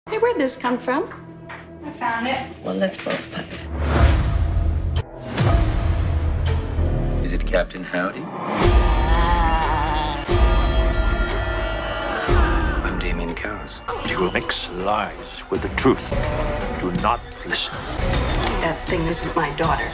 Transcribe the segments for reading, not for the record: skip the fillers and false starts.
Hey, where'd this come from? I found it. Well, let's both put it. Is it Captain Howdy? I'm Damien Karras. You will mix lies with the truth. Do not listen. That thing isn't my daughter.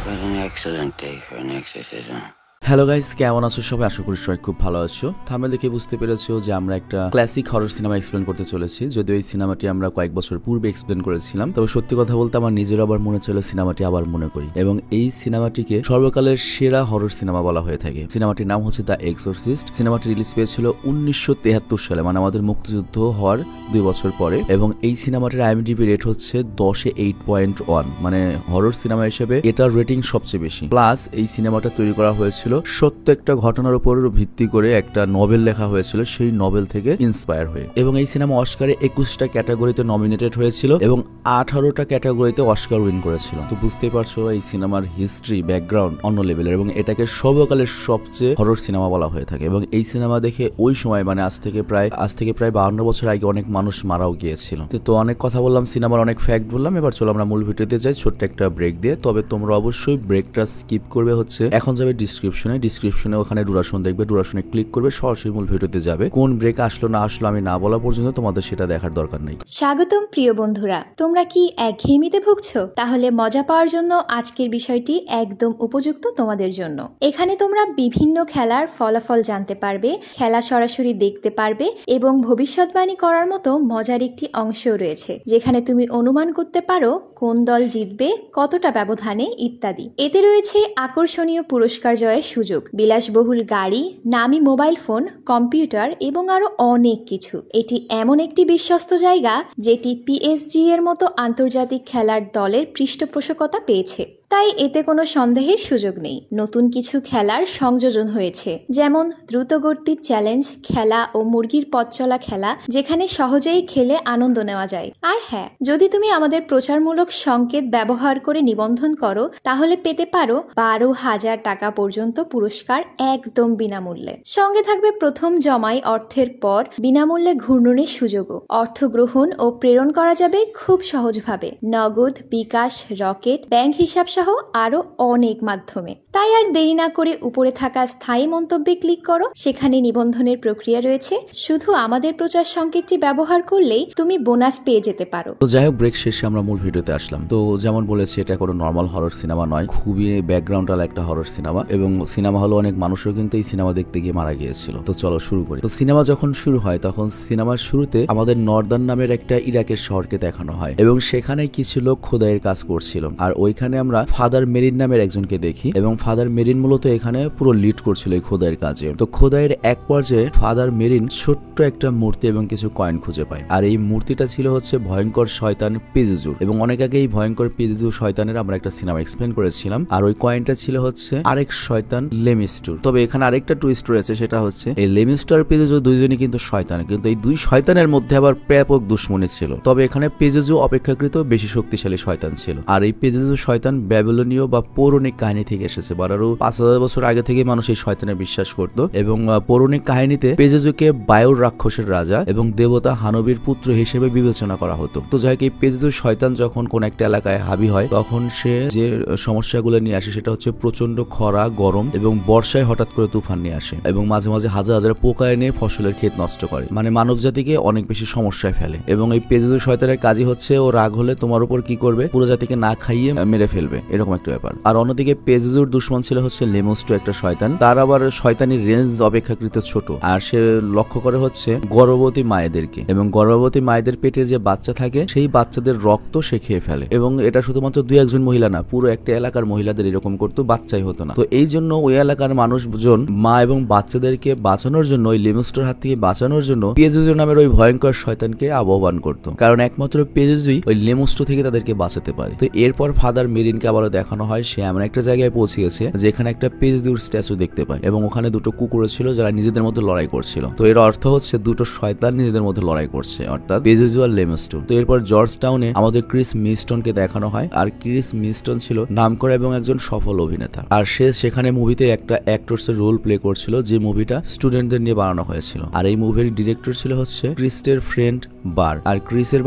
What an excellent day for an exorcism. Hello guys, কেমন আছো সবাই? আশা করি সবাই খুব ভালো আছো। Thumbnail দেখে বুঝতে পেরেছো যে আমরা একটা ক্লাসিক হরর সিনেমা এক্সপ্লেন করতে চলেছি। যদিও এই সিনেমাটি আমরা কয়েক বছর পূর্বে এক্সপ্লেন করেছিলাম, তবে সত্যি কথা বলতে আমার নিজের আবার মনে চলে সিনেমাটি আবার মনে করি, এবং এই সিনেমাটিকে সর্বকালের সেরা হরর সিনেমা বলা হয়ে থাকে। সিনেমাটির নাম হচ্ছে দ্য এক্সোরসিস্ট। সিনেমাটি রিলিজ পেয়েছিল 1973 সালে, মানে আমাদের মুক্তিযুদ্ধ হওয়ার 2 বছর পরে, এবং এই সিনেমাটির আইএমডিবি রেট হচ্ছে 10-এ 8.1, মানে হরর সিনেমা হিসেবে এটার রেটিং সবচেয়ে বেশি। প্লাস এই সিনেমাটা তৈরি করা হয়েছিল সত্য একটা ঘটনার উপর ভিত্তি করে, একটা নভেল লেখা হয়েছিল, সেই নভেল থেকে ইন্সপায়ার হয়ে। এবং এই সিনেমা অস্কারে 21টা ক্যাটাগরিতে নমিনেটেড হয়েছিল এবং 18টা ক্যাটাগরিতে অস্কার উইন করেছিল। তো বুঝতেই পারছো এই সিনেমার হিস্ট্রি, ব্যাকগ্রাউন্ড অন্য লেভেলের, এবং এটাকে সর্বকালের সবচেয়ে হরর সিনেমা বলা হয়ে থাকে। এবং এই সিনেমা দেখে ওই সময়, মানে আজ থেকে প্রায় 52 বছর আগে অনেক মানুষ মারাও গিয়েছিল। তো অনেক কথা বললাম, সিনেমার অনেক ফ্যাক্ট বললাম, এবার চলো আমরা মূল ভিডিওতে যাই ছোট্ট একটা ব্রেক দিয়ে। তবে তোমরা অবশ্যই ব্রেকটা স্কিপ করবে হচ্ছে, এখন যাবে ডিসক্রিপশনে ওখানে ডুরাশন দেখবে, ডুরাশনে ক্লিক করবে, সরাসরি মূল ভিডিওতে যাবে। কোন ব্রেক আসলো না আসলো আমি না বলা পর্যন্ত তোমাদের সেটা দেখার দরকার নেই। স্বাগতম প্রিয় বন্ধুরা, তোমরা কি একঘেয়েমিতে ভুগছো? তাহলে মজা পাওয়ার জন্য আজকের বিষয়টি একদম উপযুক্ত তোমাদের জন্য। এখানে তোমরা বিভিন্ন খেলার ফলাফল জানতে পারবে, খেলা সরাসরি দেখতে পারবে, এবং ভবিষ্যৎবাণী করার মতো মজার একটি অংশও রয়েছে, যেখানে তুমি অনুমান করতে পারো কোন দল জিতবে, কতটা ব্যবধানে ইত্যাদি। এতে রয়েছে আকর্ষণীয় পুরস্কার জয়ের সুযোগ, বিলাসবহুল গাড়ি, নামি মোবাইল ফোন, কম্পিউটার এবং আরো অনেক কিছু। এটি এমন একটি বিশ্বস্ত জায়গা যেটি পিএসজি এর মতো আন্তর্জাতিক খেলার দলের পৃষ্ঠপোষকতা পেয়েছে, তাই এতে কোনো সন্দেহের সুযোগ নেই। নতুন কিছু খেলার সংযোজন হয়েছে, যেমন দ্রুতগতির চ্যালেঞ্জ খেলা ও মুরগির পথ চলা খেলা, যেখানে সহজেই খেলে আনন্দ নেওয়া যায়। আর হ্যাঁ, যদি তুমি আমাদের প্রচারমূলক সংকেত ব্যবহার করে নিবন্ধন করো, তাহলে পেতে পারো 12,000 টাকা পর্যন্ত পুরস্কার একদম বিনামূল্যে। সঙ্গে থাকবে প্রথম জমাই অর্থের পর বিনামূল্যে ঘূর্ণনের সুযোগও। অর্থ গ্রহণ ও প্রেরণ করা যাবে খুব সহজভাবে, নগদ, বিকাশ, রকেট, ব্যাংক হিসাব সহ আরো অনেক মাধ্যমে। তাই আর দেরি না করে উপরে থাকা স্থায়ী মন্তব্যে ক্লিক করো, সেখানে নিবন্ধনের প্রক্রিয়া রয়েছে। শুধু আমাদের প্রচার সংকেতটি ব্যবহার করলেই তুমি বোনাস পেয়ে যেতে পারো। তো যাই হোক, ব্রেক শেষে আমরা মূল ভিডিওতে আসলাম। তো যেমন বলেছি, এটা কোনো নর্মাল হরর সিনেমা নয়, খুবই ব্যাকগ্রাউন্ড আলা একটা হরর সিনেমা, এবং সিনেমা হলো অনেক মানুষও কিন্তু এই সিনেমা দেখতে গিয়ে মারা গিয়েছিল। তো চলো শুরু করি। তো সিনেমা যখন শুরু হয়, তখন সিনেমার শুরুতে আমাদের নর্দার্ন নামের একটা ইরাকের শহরকে দেখানো হয়, এবং সেখানে কিছু লোক খোদাইয়ের কাজ করছিল। আর ওইখানে আমরা ফাদার মেরিন নামের একজনকে দেখি, এবং ফাদার মেরিন মূলত এখানে পুরো লিড করছিল এই খোদাইয়ের কাজে। তো খোদাইয়ের এক পর্যায়ে ফাদার মেরিন ছোট্ট একটা মূর্তি এবং কিছু কয়েন খুঁজে পায়, আর এই মূর্তিটা ছিল হচ্ছে ভয়ঙ্কর শয়তান পেজিজুর। এবং অনেক আগে এই ভয়ঙ্কর পেজিজুর শয়তানের আমরা একটা সিনেমা এক্সপ্লেন করেছিলাম, আর ওই কয়েনটা ছিল হচ্ছে আরেক শয়তান লেমিস্টুর। তবে এখানে আরেকটা টুইস্ট রয়েছে, সেটা হচ্ছে এই লেমিস্টুর আর পেজিজু দুইজনই কিন্তু শয়তান, কিন্তু এই দুই শয়তানের মধ্যে আবার ব্যাপক দুশ্মনী ছিল। তবে এখানে পেজিজু অপেক্ষাকৃত বেশি শক্তিশালী শয়তান ছিল, আর এই পেজিজু শয়তান ব্যাবিলনীয় বা পৌরাণিক কাহিনী থেকে এসেছে, বা আরো 5,000 বছর আগে থেকে মানুষ এই শয়তানে বিশ্বাস করত। এবং পৌরাণিক কাহিনীতে পেজিজুকে বায়ুর রাক্ষসের রাজা এবং দেবতা হানবির পুত্র হিসেবে বিবেচনা করা হতো। তো যাই হোক, এই পেজিজু শয়তান যখন কোন একটা এলাকায় হাবি হয়, তখন সে যে সমস্যাগুলো নিয়ে আসে সেটা হচ্ছে প্রচন্ড খরা, গরম, এবং বর্ষায় হঠাৎ করে তুফান নিয়ে আসে, এবং মাঝে মাঝে হাজার হাজার পোকা এনে ফসলের ক্ষেত নষ্ট করে, মানে মানব জাতিকে অনেক বেশি সমস্যায় ফেলে। এবং এই পেজিজু শয়তানের কাজই হচ্ছে ও রাগ হলে তোমার উপর কি করবে, পুরো জাতিকে না খাইয়ে মেরে ফেলবে, এরকম একটা ব্যাপার। আর অন্যদিকে পেজিজুর দুশ্মন ছিল হচ্ছে লেমোস্টো, একটা শয়তান। তার আবার শয়তানির রেঞ্জ অপেক্ষাকৃত ছোট, আর সে লক্ষ্য করে হচ্ছে গর্ভবতী মায়েদেরকে, এবং গর্ভবতী মায়েদের পেটের যে বাচ্চা থাকে সেই বাচ্চাদের রক্ত সে খেয়ে ফেলে। এবং এটা শুধুমাত্র 2-1 মহিলা না, পুরো একটা এলাকার মহিলাদের এরকম করতো, বাচ্চাই হতো না। তো এই জন্য ওই এলাকার মানুষজন মা এবং বাচ্চাদেরকে বাঁচানোর জন্য, ওই লেমোস্টোর হাত থেকে বাঁচানোর জন্য পেজিজু নামের ওই ভয়ঙ্কর শয়তানকে আহ্বান করতো, কারণ একমাত্র পেজিজুই ওই লেমোস্টো থেকে তাদেরকে বাঁচাতে পারে। তো এরপর ফাদার মেরিনকে আবারও দেখানো হয় সে এমন একটা জায়গায় পৌঁছেছে যেখানে একটা পেজদুর স্ট্যাচু দেখতে পায় এবং ওখানে দুটো কুকুর ছিল যারা নিজেদের মধ্যে লড়াই করছিল। তো এর অর্থ হচ্ছে দুটো শয়তান নিজেদের মধ্যে লড়াই করছে, অর্থাৎ পেজেজু আর লেমস্টন। তো এরপর জর্জ টাউনে আমাদের ক্রিস মিস্টনকে দেখানো হয়। আর ক্রিস মিস্টন ছিল নামকরা এবং একজন সফল অভিনেতা, আর সে সেখানে মুভিতে একটা অ্যাক্টরসের রোল প্লে করছিল যে মুভিটা স্টুডেন্টদের নিয়ে বানানো হয়েছিল। আর এই মুভির ডিরেক্টর ছিল হচ্ছে ক্রিস্টের ফ্রেন্ড বার। আর ক্রিস্টের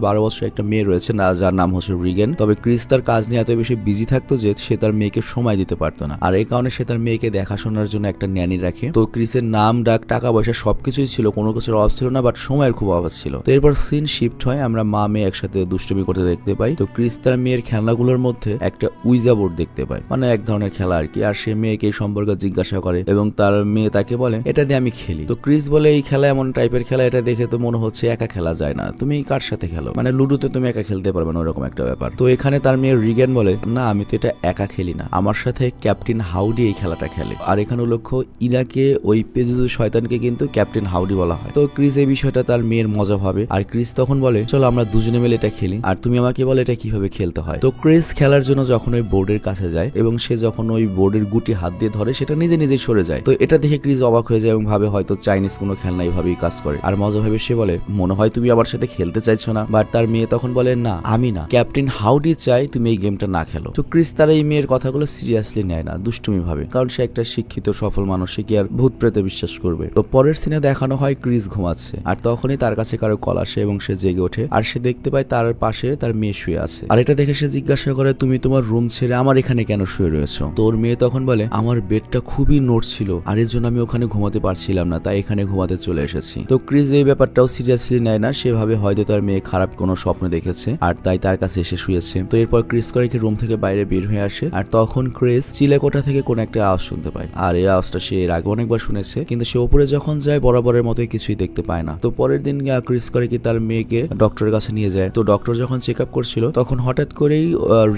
12 বছর একটা মেয়ে রয়েছে না, যার নাম হচ্ছে রিগেন। তবে ক্রিস তার কাজ নিয়ে এত বেশি বিজি থাকতো যে সে তার মেয়েকে সময় দিতে পারতো না, আর এই কারণে সে তার মেয়েকে দেখাশোনার জন্য একটা ন্যানি রাখে। তো ক্রিসের নাম ডাক টাকা পয়সা সবকিছুই ছিল, কোনো কিছুর অভাব ছিল না, বাট সময়ের খুব অভাব ছিল। তো এরপর সিন শিফট হয়, আমরা মা মেয়ে একসাথে দুষ্টুমি করতে দেখতে পাই। তো ক্রিস তার মেয়ের খেলনাগুলোর মধ্যে একটা উইজা বোর্ড দেখতে পায়, মানে এক ধরনের খেলা আর কি। আর সে মেয়েকে এই সম্পর্কে জিজ্ঞাসা করে এবং তার মেয়ে তাকে বলে এটা দিয়ে আমি খেলি। তো ক্রিস বলে এই খেলা এমন টাইপের খেলা, এটা দেখে তো মনে হচ্ছে একা খেলা যায় না, তুমি কার সাথে খেলো, মানে লুডোতে তুমি একা খেলতে পারবে না, ওরকম একটা ব্যাপার। তো এখানে তার মেয়ে রিগেন বলে না আমি তো এটা একা খেলি না, আমার সাথে ক্যাপ্টেন হাউডি এই খেলাটা খেলে। আর এখানে লক্ষ্য ইরাকে ওই পেজেজু শয়তানকে কিন্তু ক্যাপ্টেন হাউডি বলা হয়। তো ক্রিস এই বিষয়টা তার মেয়ের মজা ভাবে, আর ক্রিস তখন বলে চলো আমরা দুজনে মিলে এটা খেলি, আর তুমি আমাকে বলে এটা কিভাবে খেলতে হয়। তো ক্রিস খেলার জন্য যখন ওই বোর্ডের কাছে যায় এবং সে যখন ওই বোর্ডের গুটি হাত দিয়ে ধরে সেটা নিজে নিজে সরে যায়। তো এটা দেখে ক্রিস অবাক হয়ে যায় এবং ভাবে হয়তো চাইনিজ কোনো খেলনা এইভাবেই কাজ করে। আর মজা ভাবে সে বলে মনে হয় তুমি আমার সাথে খেলতে চাইছো না, বাট তার মেয়ে তখন বলে না আমি না, ক্যাপ্টেন হাউডি চাই তুমি এই গেমটা না খেলো। তো ক্রিস তার এই মেয়ের কথাগুলো সিরিয়াসলি নেয় না, দুষ্টুমি ভাবে, কারণ সে একটা শিক্ষিত সফল মানুষ, সে কি আর ভূত প্রেতে বিশ্বাস করবে। তো পরের সিনে দেখানো হয় ক্রিস ঘুমাচ্ছে, আর তখনই তার কাছে কারো কল আসে এবং সে জেগে ওঠে। আর সে দেখতে পায় তার পাশে তার মেয়ে শুয়ে আছে। আর এটা দেখে সে জিজ্ঞাসা করে তুমি তোমার রুম ছেড়ে আমার এখানে কেন শুয়ে রয়েছো? তোর মেয়ে তখন বলে আমার বেডটা খুবই নড়ছিল আর এর জন্য আমি ওখানে ঘুমাতে পারছিলাম না, তাই এখানে ঘুমাতে চলে এসেছি। তো ক্রিস এই ব্যাপারটাও সিরিয়াসলি নেয় না, সেভাবে হয়তো তার মেয়ে খারাপ কোনো স্বপ্ন দেখেছে আর তাই তার কাছে এসে শুয়েছে। তো এরপর ক্রিস করে রুম থেকে বাইরে বের হয়ে আসে, আর তখন ক্রিস চিলেকোঠা থেকে কোন একটা আওয়াজ শুনতে পায়। আর এই আওয়াজটা সে এর আগে অনেকবার শুনেছে, কিন্তু সে উপরে যখন যায় বরাবরের মতোই কিছুই দেখতে পায় না। তো পরের দিন ক্রিস করে তার মেয়েকে ডক্টরের কাছে নিয়ে যায়। তো ডক্টর যখন চেক আপ করছিল তখন হঠাৎ করেই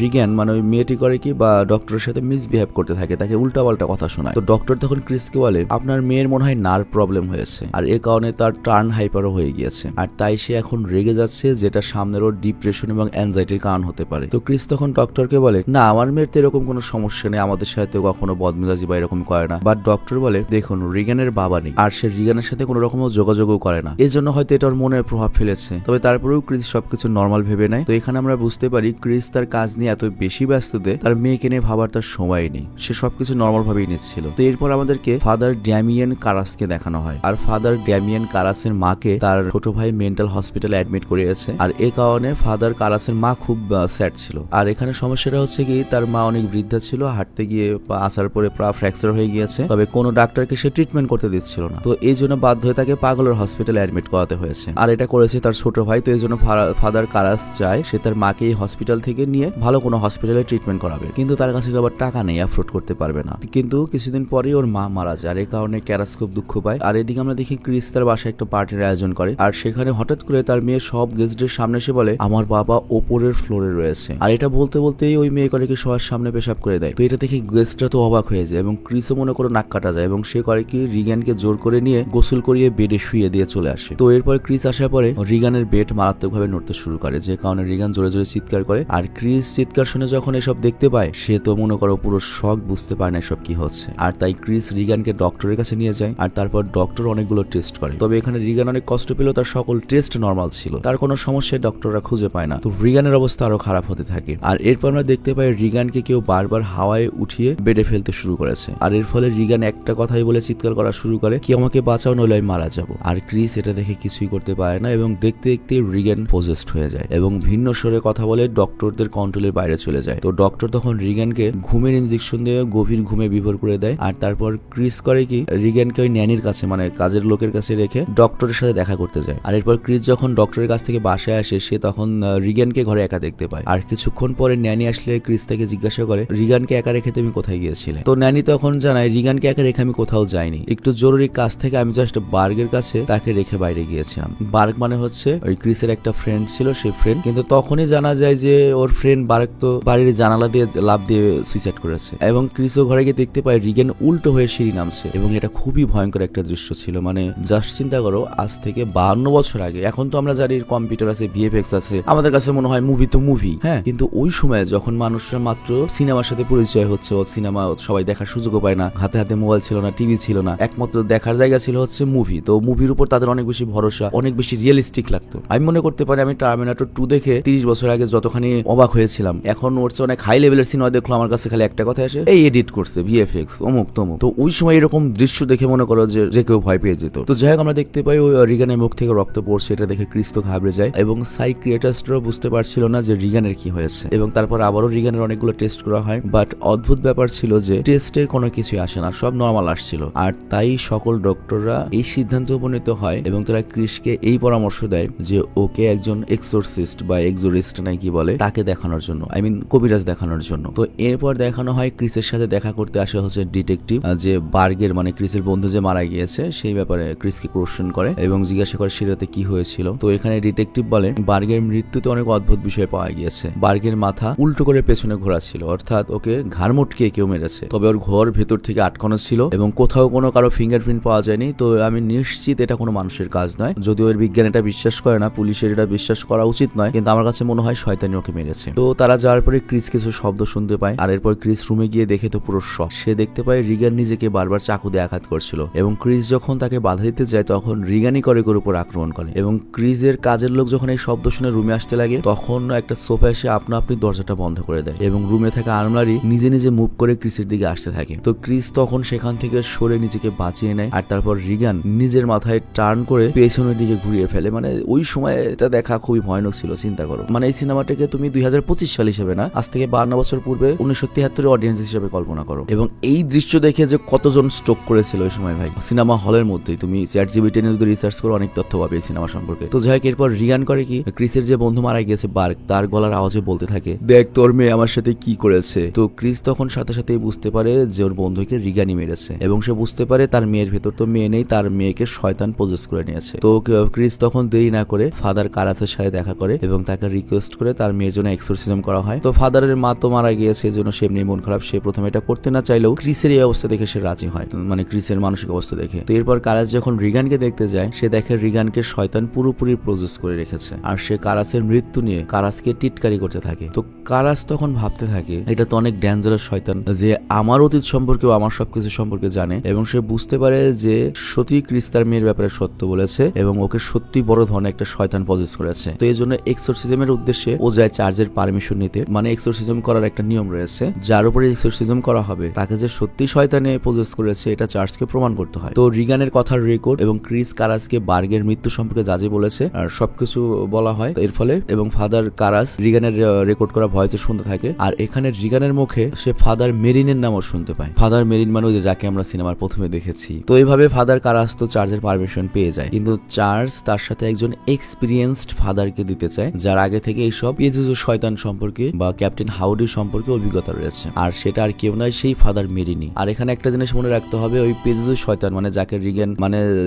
রিগেন মানে ওই মেয়েটি করে বা ডক্টরের সাথে মিসবিহেভ করতে থাকে, তাকে উল্টাপাল্টা কথা শোনায়। তো ডক্টর তখন ক্রিসকে বলে আপনার মেয়ের মনে হয় নার্ভ প্রবলেম হয়েছে, আর এ কারণে তার টার্ন হাইপারও হয়ে গিয়েছে, আর তাই সে এখন রেগে যাচ্ছে, যেটা সামনেরও ডিপ্রেশন এবং অ্যাংজাইটির কারণ হতে পারে। তো ক্রিস তখন ডক্টরকে বলে না আমার মেয়ের তো এরকম কোনো সমস্যা নেই, আমাদের সাথে কখনো বদমেজাজি বা এরকম করে না। বাট ডক্টর বলে দেখুন রিগানের বাবা নেই, আর সে রিগানের সাথে কোনো রকম যোগাযোগও করে না, এই জন্য হয়তো এটার মনের প্রভাব ফেলেছে। তবে তারপরেও ক্রিস সবকিছু নর্মাল ভেবে নেয়। তো এখানে আমরা বুঝতে পারি ক্রিস তার কাজ নিয়ে এত বেশি ব্যস্ত যে তার মেয়েকে নিয়ে ভাবার তার সময় নেই, সে সবকিছু নর্মাল ভাবেই নিচ্ছিল। তো এরপর আমাদেরকে ফাদার ড্যামিয়েন কারাসকে দেখানো হয়, আর ফাদার ড্যামিয়েন কারাসের মাকে তার ছোট ভাই মেন্টাল হসপিটালে অ্যাডমিট করিয়েছে, আর এ কারণে ফাদার কারাসের মা খুব স্যাড ছিল। আর এখানে সমস্যাটা হচ্ছে কি তার মা অনেক বৃদ্ধা ছিল, হাঁটতে গিয়ে আসার পরে পা ফ্র্যাকচার হয়ে গিয়েছে, তবে কোনো ডাক্তারকে সে ট্রিটমেন্ট করতে দিচ্ছিল না। তো এই জন্য বাধ্য হয়ে তাকে পাগলের হসপিটালে অ্যাডমিট করাতে হয়েছে, আর এটা করেছে তার ছোট ভাই। তো এই জন্য ফাদার কারাস চায় সে তার মাকে এই হসপিটাল থেকে নিয়ে ভালো কোনো হসপিটালে ট্রিটমেন্ট করাবে, কিন্তু তার কাছে তো আবার টাকা নেই, অ্যাফোর্ড করতে পারবে না। কিন্তু কিছুদিন পরেই ওর মা মারা যায়, আর এই কারণে ক্যারাস খুব দুঃখ পায়। আর এদিকে আমরা দেখি ক্রিস তার বাসায় একটা পার্টির আয়োজন করে, আর সেখানে হঠাৎ করে তার মেয়ে সব গেস্টদের সামনে এসে বলে আমার বাবা ওপরের ফ্লোরে রয়েছে, আর এটা বলতে বলতেই ওই মেয়ে করে কি সবার সামনে পেশাব করে দেয়। তো এটা দেখে গেস্টরা তো অবাক হয়ে যায় এবং ক্রিসও মনে করে নাক কাটা যায়, এবং সে করে কি রিগানকে জোর করে নিয়ে গোসল করিয়ে বেডে শুয়ে দিয়ে চলে আসে। তো এরপর ক্রিস আসার পরে রিগানের বেড মারাত্মকভাবে নড়তে শুরু করে, যে কারণে রিগান জোরে জোরে চিৎকার করে। আর ক্রিস চিৎকার শুনে যখন এসব দেখতে পায় সে তো মনে করো পুরো শক, বুঝতে পারে না এসব কি হচ্ছে। আর তাই ক্রিস রিগানকে ডক্টরের কাছে নিয়ে যায়, আর তারপর ডক্টর অনেকগুলো টেস্ট করে। তবে এখানে রিগান অনেক কষ্ট পেল, তার সকল টেস্ট নর্মাল ছিল, তার কোনো সমস্যা ডক্টররা খুঁজে পায় না। তো রিগানের অবস্থা আরো খারাপ হতে থাকে, আর এরপর আমরা দেখতে পাই রিগানকে কেউ বারবার হাওয়ায় উঠিয়ে বেডে ফেলতে শুরু করেছে। আর এর ফলে রিগান একটা কথাই বলে চিৎকার করা শুরু করে কি আমাকে বাঁচাও নইলে আমি মারা যাবো। আর ক্রিস এটা দেখে কিছুই করতে পারে না, এবং দেখতে দেখতে রিগান পজেসড হয়ে যায় এবং ভিন্ন স্বরে কথা বলে ডক্টরদের কন্ট্রোলের বাইরে চলে যায়। তো ডক্টর তখন রিগানকে ঘুমের ইনজেকশন দিয়ে গভীর ঘুমে বিভোর করে দেয়। আর তারপর ক্রিস করে কি রিগানকে ওই ন্যানির কাছে মানে কাজের লোকের কাছে রেখে ডক্টরের সাথে দেখা করতে যায়। আর এরপর ক্রিস যখন ডক্টরের কাছ থেকে বাসায় আসে সে তখন রিগানকে ঘরে একা দেখতে পায়। আর কিছুক্ষণ পরে ন্যানি আসলে ক্রিস তাকে জিজ্ঞাসা করে রিগানকে একা রেখে তুমি কোথায় গিয়েছিলে? তো ন্যানি তখন জানায় রিগানকে একা রেখে আমি কোথাও যাইনি, একটু জরুরি কাজ থেকে আমি জাস্ট বার্গের কাছে তাকে রেখে বাইরে গিয়েছিলাম। বার্গ মানে হচ্ছে ওই ক্রিসের একটা ফ্রেন্ড ছিল, সেই ফ্রেন্ড। কিন্তু তখনই জানা যায় যে ওর ফ্রেন্ড বার্গ তো বাড়ির জানালা দিয়ে লাফ দিয়ে সুইসাইড করেছে, এবং ক্রিসও ঘরে গিয়ে দেখতে পায় রিগান উল্টো হয়ে সিঁড়ি নামছে, এবং এটা খুবই ভয়ঙ্কর একটা দৃশ্য ছিল। মানে জাস্ট চিন্তা করো আজ থেকে 52 বছর আগে, এখন তো আমরা জানি কম্পিউটার আছে, ভিএফএক্স আছে, আমাদের কাছে মনে হয় মুভি তো মুভি, হ্যাঁ, কিন্তু ওই সময় যখন মানুষরা মাত্র সিনেমার সাথে পরিচয় হচ্ছে, ও সিনেমা সবাই দেখার সুযোগও পায় না, হাতে হাতে মোবাইল ছিল না, টিভি ছিল না, একমাত্র দেখার জায়গা ছিল হচ্ছে মুভি। তো মুভির উপর তাদের অনেক বেশি ভরসা, অনেক বেশি রিয়েলিস্টিক লাগতো। আমি মনে করতে পারি আমি টার্মিনেটর 2 দেখে 30 বছর আগে যতখানি অবাক হয়েছিলাম, এখন ওর চেয়ে অনেক হাই লেভেলের সিনেমা দেখলো আমার কাছে খালি একটা কথা আসে, এই এডিট করছে, ভিএফএক্স, অমুক তমুক। তো ওই সময় এরকম দৃশ্য দেখে মনে করো যে কেউ ভয় পেয়ে যেত। তো যাই হোক, আমরা দেখতে পাই ওই রিগানের মুখ থেকে রক্ত পড়ছে, এটা দেখে ক্রিস তো ঘাবড়ে যায় এবং সাইকিয়াট্রিস্টরাও বুঝতে পারছিল না যে রিগানের কি হয়েছে। এবং তারপর আবারও রিগানের অনেকগুলো টেস্ট করা হয়, বাট অদ্ভুত ব্যাপার ছিল যে টেস্টে কোনো কিছুই আসে না, সব নর্মাল আসছিল। আর তাই সকল ডক্টররা এই সিদ্ধান্তে উপনীত হয় এবং তারা ক্রিসকে এই পরামর্শ দেয় যে ওকে একজন এক্সোরসিস্ট বা এক্সোরিস্ট নাই কি বলে তাকে দেখানোর জন্য, আই মিন কবিরাজ দেখানোর জন্য। তো এরপর দেখানো হয় ক্রিসের সাথে দেখা করতে আসে হচ্ছে ডিটেকটিভ, যে বার্গের মানে ক্রিসের বন্ধু যে মারা গিয়েছে সেই ব্যাপারে ক্রিসকে কোশ্চেন করে এবং জিজ্ঞাসা করে সেটাতে কি হয়েছিল। তো এখানে ডিটেকটিভ বলে বার্গের মৃত্যুতে অনেক অদ্ভুত বিষয় পাওয়া গিয়েছে। বার্গের মাথা উল্টো করে পেছনে ঘোরা ছিল, অর্থাৎ ওকে ঘাড় মটকে কেউ মেরেছে। তবে ওর ঘর ভেতর থেকে আটকানো ছিল এবং কোথাও কোনো কারো ফিঙ্গারপ্রিন্ট পাওয়া যায়নি। তো আমি নিশ্চিত এটা কোনো মানুষের কাজ নয়, যদিও এর বিজ্ঞান এটা বিশ্বাস করে না, পুলিশের এটা বিশ্বাস করা উচিত নয়, কিন্তু আমার কাছে মনে হয় শয়তানি ওকে মেরেছে। তো তারা যাওয়ার পরে ক্রিস কিছু শব্দ শুনতে পায়, আর এরপর ক্রিস রুমে গিয়ে দেখে তো পুরো শক। সে দেখতে পায় রিগান নিজেকে বারবার চাকু দিয়ে আঘাত করছিল এবং ক্রিস যখন তাকে বাধা দিতে যায় তখন রিগানই করে উপর আক্রমণ করে। এবং ক্রিসের কাজের লোক যখন এই শব্দ শুনে রুমে আসতে লাগে তখন একটা সোফা এসে আপনা আপনি দরজাটা বন্ধ করে দেয় এবং রুমে থাকা আলমারি নিজে নিজে মুভ করে ক্রিসের দিকে আসতে থাকে। তো ক্রিস তখন সেখান থেকে সরে নিজেকে বাঁচিয়ে নেয়, আর তারপর রিগান নিজের মাথায় টার্ন করে পেছনের দিকে ঘুরিয়ে ফেলে। মানে ওই সময় এটা দেখা খুবই ভয়ানক ছিল, চিন্তা করো। মানে এই সিনেমাটাকে তুমি 2025 সাল হিসেবে না, আজ থেকে 52 বছর পূর্বে 1973 অডিয়েন্স হিসেবে কল্পনা করো। এবং এই দৃশ্য দেখে যে কতজন স্ট্রোক করেছিল ওই সময় ভাই, সিনেমা হলের মধ্যেই তুমি ChatGPT নিয়ে যদি রিসার্চ করো অনেক তথ্য পাবে এই সিনেমা সম্পর্কে। তো যাই হোক, এরপর রিগান করে কি, ক্রিসের যে বন্ধু মারা গিয়েছে বার্গ, তার গলার আওয়াজে বলতে থাকে, দেখ তোর মেয়ে আমার সাথে কি করেছে। তো ক্রিস তখন সাথে সাথেই বুঝতে পারে যে ওর বন্ধুকে রিগানই মেরেছে এবং সে বুঝতে পারে তার মেয়ের ভেতর তো মেয়ে নেই, তার মেয়েকে শয়তান পজেস করে নিয়েছে। তো ক্রিস তখন দেরি না করে ফাদার কারাসের সাথে দেখা করে এবং তাকে রিকোয়েস্ট করে তার মেয়ের জন্য এক্সোরসিজম করা হয়। তো ফাদারের মা তো মারা গিয়েছে, এই জন্য সে এমনি মন খারাপ, সে প্রথমে এটা করতে না চাইলেও ক্রিসের এই অবস্থা দেখে সে রাজি হয়, মানে ক্রিসের মানসিক অবস্থা দেখে। তো এরপর কারাস যখন রিগানকে দেখতে যায় সে দেখে রিগানকে শয়তান পুরোপুরি প্রজেস করে রেখেছে, আর সে কারাসের মৃত্যু নিয়ে কারাসকে টিটকারি করতে থাকে। তো কারাস তখন ভাবতে থাকে এটা তো অনেক ডেঞ্জারাস শয়তান, যে আমার অতীত সম্পর্কেও আমার সবকিছু সম্পর্কে জানে, এবং সে বুঝতে পারে যে সত্যি ক্রিস তার মেয়ের ব্যাপারে সত্য বলেছে এবং ওকে সত্যি বড় ধরনের একটা শয়তান পজেস করেছে। তো এই জন্য এক্সোরসিজমের উদ্দেশ্যে ও যায় চার্চের পারমিশন নিতে, মানে এক্সোরসিজম করার একটা নিয়ম রয়েছে, যার উপরে এক্সোরসিজম করা হবে তাকে যে সত্যি শয়তানে পজেস করেছে এটা চার্চকে প্রমাণ করতে হয়। তো রিগানের কথার রেকর্ড এবং ক্রিস কারাসকে বার্গের মৃত্যু সম্পর্কে যা বলেছে আর সবকিছু বলা হয় এর ফলে, এবং ফাদার কারাস রিগানের রেকর্ড করা ভয়েসে শুনতে থাকে। আর এখানে রিগানের মুখে সে ফাদার মেরিনের নামও শুনতে পায়। ফাদার মেরিন মানে ওই যে যাকে আমরা সিনেমার প্রথমে দেখেছি। তো এইভাবে ফাদার কারাস তো চার্চের পারমিশন পেয়ে যায়, কিন্তু চার্চ তার সাথে একজন এক্সপিরিয়েন্সড ফাদারকে দিতে চায় যার আগে থেকে এইসব পেজুজো শয়তান সম্পর্কে বা ক্যাপ্টেন হাউডি সম্পর্কে অভিজ্ঞতা রয়েছে, আর সেটা আর কেউ নয় সেই ফাদার মেরিনি। আর এখানে একটা জিনিস মনে রাখতে হবে, ওই পেজুজো শয়তান মানে যাকে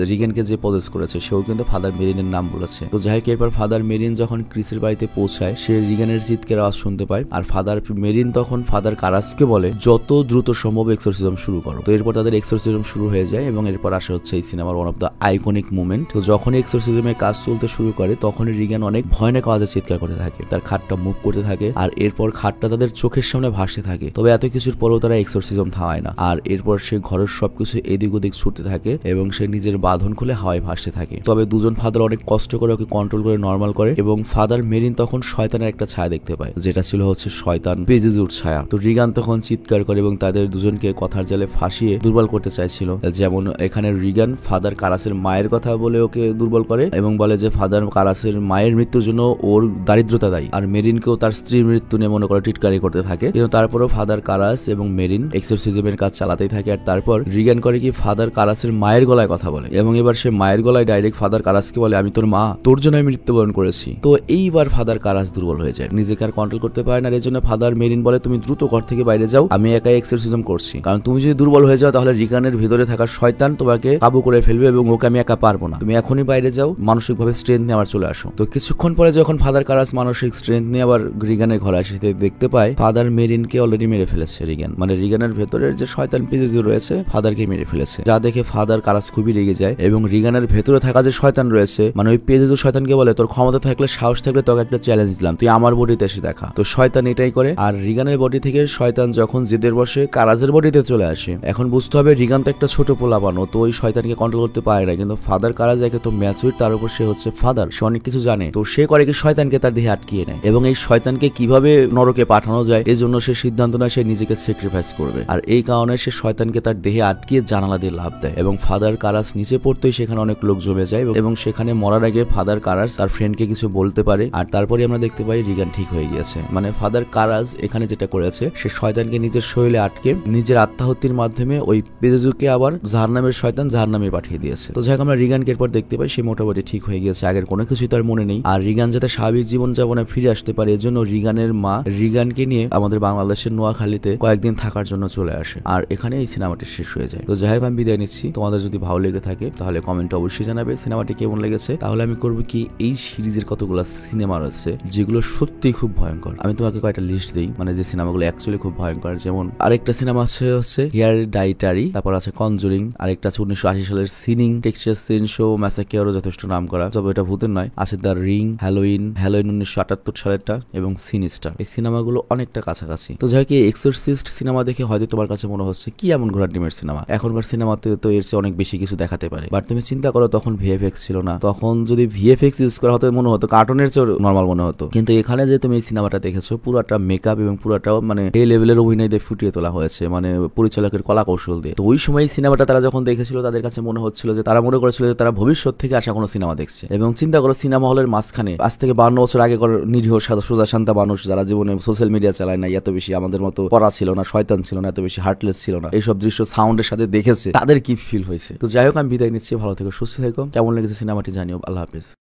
রিগেনকে যে পজেস করেছে সেও কিন্তু ফাদার মেরিনের নাম বলেছে। তো যাই হোক, এরপর ফাদার মেরিন যখন ক্রিসের বাড়িতে পৌঁছায় সে রিগানের চিৎকার আওয়াজ শুনতে পায়, আর ফাদার মেরিন তখন ফাদার কারাসকে বলে যত দ্রুত সম্ভব এক্সোরসিজম শুরু করো। তো এরপর তাদের এক্সোরসিজম শুরু হয়ে যায় এবং এরপর আসে হচ্ছে এই সিনেমার one of the iconic movement. তো যখন এক্সোরসিজমের কাজ চলতে শুরু করে তখনই রিগান অনেক ভয়ানক আওয়াজে চিৎকার করতে থাকে, তার খাটটা মুভ করতে থাকে, আর এরপর খাটটা তাদের চোখের সামনে ভাসতে থাকে। তবে এত কিছুর পরেও তারা এক্সোরসিজম থামায় না, আর এরপর সে ঘরের সবকিছু এদিক ওদিক ছুটতে থাকে এবং সে নিজের বাঁধন খুলে হাওয়ায় ভাসতে থাকে। তবে দুজন ফাদার অনেক কষ্ট করে ওকে কন্ট্রোল করে নর্মাল করে এবং ফাদার মেরিন তখন শয়তানের একটা ছায়া দেখতে পায়, যেটা ছিল হচ্ছে শয়তান পেজেজুর ছায়া। তো রিগান তখন চিৎকার করে এবং তাদের দুজনকে কথার জালে ফাঁসিয়ে দুর্বল করতে চাইছিল। যেমন এখানে রিগান ফাদার কারাসের মায়ের কথা বলে ওকে দুর্বল করে এবং বলে যে ফাদার কারাসের মায়ের মৃত্যুর জন্য ওর দারিদ্রতা দায়ী, আর মেরিনকেও তার স্ত্রীর মৃত্যু নিয়ে মনে করে টিটকারি করতে থাকে। কিন্তু তারপরেও ফাদার কারাস এবং মেরিন এক্সোরসিজমের কাজ চালাতেই থাকে। আর তারপর রিগান করে কি ফাদার কারাসের মায়ের গলায় কথা বলে এবং এবার সে মায়ের গলায় ডাইরেক্ট ফাদার কারাসকে বলে আমি তোর মা, তোর জন্য আমি মৃত্যুবরণ করেছি। তো এইবার ফাদার কারাস দুর্বল হয়ে যায়, নিজেকে আর কন্ট্রোল করতে পারে না। এর জন্য ফাদার মেরিন বলে তুমি দ্রুত ঘর থেকে বাইরে যাও, আমি একাই এক্সোরসিজম করছি, কারণ তুমি যদি দুর্বল হয়ে যাও তাহলে রিগানের ভিতরে থাকা শয়তান তোমাকে কাবু করে ফেলবে এবং ওকে আমি একা পারবো না, তুমি এখনই বাইরে যাও, মানসিকভাবে স্ট্রেংথ নিয়ে আবার চলে আসো। তো কিছুক্ষণ পরে যখন ফাদার কারাস মানসিক স্ট্রেংথ নিয়ে আবার রিগানের ঘরে আসে দেখতে পায় ফাদার মেরিনকে অলরেডি মেরে ফেলেছে রিগান, মানে রিগানের ভেতরের যে শয়তান পেজেজু রয়েছে ফাদারকে মেরে ফেলেছে, যা দেখে ফাদার কারাস খুবই রেগে যায় এবং রিগানের ভেতরে থাকা যে শয়তান রয়েছে মানে ওই পেজেজু শয়তানকে বলে তোর ক্ষমতা থাকলে সাহস থাকলে তোকে একটা চ্যালেঞ্জ দিলাম, তুই আমার বডিতে এসে দেখা। তো শয়তান এটাই করে। আর রিগানের বডি থেকে শয়তান যখন জেদের বসে কারাজের বডিতে চলে আসে। এখন বুঝতে হবে রিগান তো একটা ছোট পোলা বানো, তো ওই শয়তানকে কন্ট্রোল করতে পারে না, কিন্তু ফাদার কারাজ একে তো ম্যাচুর, তার উপর সে হচ্ছে ফাদার, সে অনেক কিছু জানে। তো সে করে কি শয়তানকে তার দেহে আটকিয়ে নেয় এবং এই শয়তানকে কিভাবে নরকে পাঠানো যায় এই জন্য সে সিদ্ধান্ত নেয় সে নিজেকে স্যাক্রিফাইস করবে। আর এই কারণে সে শয়তানকে তার দেহে আটকিয়ে জানালা দিয়ে লাভ দেয় এবং ফাদার কারাজ নিচে পড়তেই সেখানে অনেক লোক জমে যায় এবং সেখানে মরার আগে ফাদার কারাজ তার ফ্রেন্ডকে কিছু বলতে পারে। আর তারপরে আমরা দেখতে পাই রিগান ঠিক হয়ে গিয়েছে। মানে ফাদার কারাজ এখানে যেটা করেছে, সে শয়তানকে নিজের শরীরে আটকে নিজের আত্মাহুতির মাধ্যমে ওই পেজুকে আবার জাহান্নামের শয়তান জাহান্নামে পাঠিয়ে দিয়েছে। তো যাই হোক আমরা রিগানকে এরপর দেখতে পাই সে মোটামুটি ঠিক হয়ে গিয়েছে, আগের কোনো কিছুই তার মনে নেই। আর রিগান যাতে স্বাভাবিক জীবন যাপনে ফিরে আসতে পারে এজন্য রিগানের মা রিগানকে নিয়ে আমাদের বাংলাদেশের নোয়াখালীতে কয়েকদিন থাকার জন্য চলে আসে। আর এখানে এই সিনেমাটি শেষ হয়ে যায়। তো যাই হোক আমি বিদায় নিচ্ছি। তোমাদের যদি ভালো লেগে থাকে তাহলে কমেন্টে অবশ্যই জানাবে সিনেমাটি কেমন লেগেছে। তাহলে আমি করবো কি, এই সিরিজের কতগুলো সিনেমা রয়েছে যেগুলো সত্যি খুব ভয়ঙ্কর, আমি তোমাকে কয়েকটা লিস্ট দিই, মানে যে সিনেমাগুলো অ্যাকচুয়ালি খুব ভয়ঙ্কর। যেমন আরেকটা সিনেমা হচ্ছে হেয়ারডাইটারি, তারপর আছে কনজুরিং, আরেকটা আছে 1980 সালের সিনিং, টেক্সাস চেইনসো ম্যাসাকেরও যথেষ্ট নাম করা, তবে এটা ভূতের নয়। আছে দ্য রিং, হ্যালোইন 1978 সালেরটা এবং সিনিস্টার। এই সিনেমাগুলো অনেকটা কাছাকাছি। তো যাই হোক এক্সোরসিস্ট সিনেমা দেখে হয়তো তোমার কাছে মনে হচ্ছে কি এমন ঘোড়ার ডিমের সিনেমা, এখনকার সিনেমাতে তো এর চেয়ে অনেক বেশি কিছু দেখাতে পারে। বাট তুমি চিন্তা করো তখন ভিএফএক্স ছিল না, তখন যদি ভিএফএক্স ইউজ করা হতো মনে হতো কার্টুনের চেয়ে নর্মাল মনে হতো। কিন্তু এখানে যে তুমি এই সিনেমাটা দেখেছো পুরাটা মেকআপ এবং পুরাটাও মানে এই লেভেলের অভিনয় দিয়ে ফুটিয়ে তোলা হয়েছে, মানে পরিচালকের কলা কৌশল দিয়ে। তো ওই সময় এই সিনেমাটা তারা যখন দেখেছিল তাদের কাছে মনে হচ্ছিল যে তারা মনে করেছিল যে তারা ভবিষ্যৎ থেকে আসা কোনো সিনেমা দেখছে। এবং চিন্তা করো সিনেমা হলের মাঝখানে আজ থেকে 52 বছর আগে নিরীহ সোজা শান্তা মানুষ যারা জীবনে সোশ্যাল মিডিয়া চালায় না, এত বেশি আমাদের মতো পড়া ছিল না, শয়তান ছিল না, এত বেশি হার্টলেস ছিল না, এইসব দৃশ্য সাউন্ডের সাথে দেখেছে তাদের কি ফিল হয়েছে। তো যাই হোক আমি বিদায় নিচ্ছি, ভালো থেকো, সুস্থ থেকো। কেমন লেগেছে সিনেমাটি জানিও। আল্লাহ হাফেজ।